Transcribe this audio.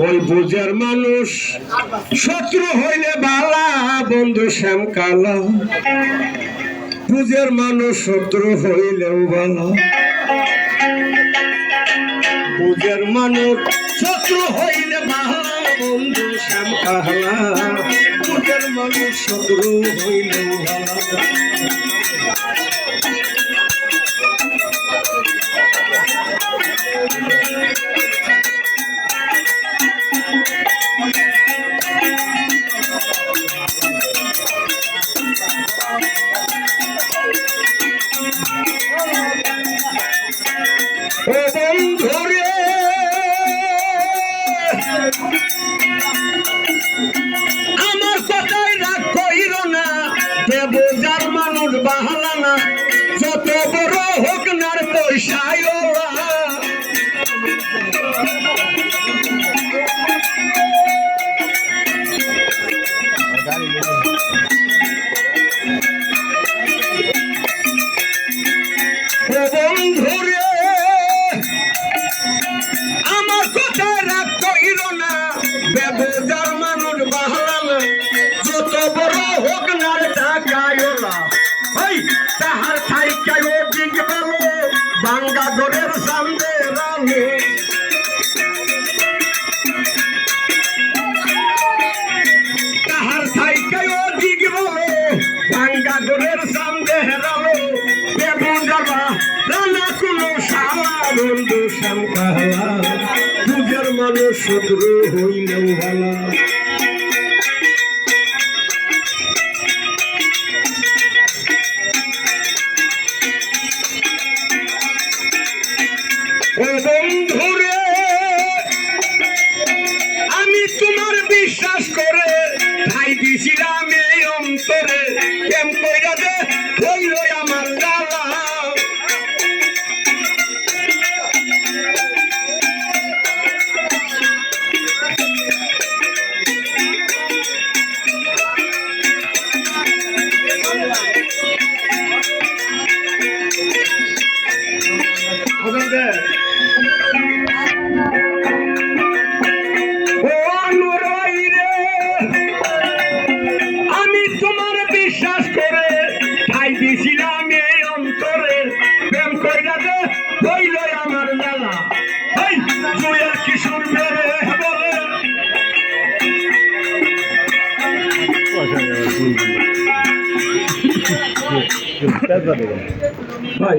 ওই বুঝার মানুষ শত্রু হইলে বালা বন্ধু শ্যাম কালা বুঝার মানুষ শত্রু হইলেও বালা বুঝার মানুষ শত্রু হইলে বালা বন্ধু শ্যাম কালা বুঝার মানুষ শত্রু হইলেও বালা আমার কথাই রাগ কইর না বোঝার মানুষ বাহালা না যত বড় হোক না পয়সায় বন্ধুরে আমার কথাই রাগ কইর না বোঝার মানুষ বাহালা না যত বড় হোক না টাকায়লা তাহার থাইকায় দিক ভালো বাঙ্গা ঘরের সামনে রানে তাহার থাইকায় দিক ভালো বাঙ্গা ঘরের সামনে হেরালো বেবুজাবা রানা কোনো শালা বন্ধু শ্যামকালা বুঝার মানুষ শত্রু হইলেও ভালা বন্ধুরে আমি তোমার বিশ্বাস করে ঠাই দিছিলাম এই অন্তরে কেম কইরা দে হইল আমার জ্বালা আমি তোমার বিশ্বাস করে ঠাই দিছিলাম এই অন্তরে প্রেম কইরা দে হইল আমার জ্বালা জুয়ের কিশোর মেরে বলে ভাই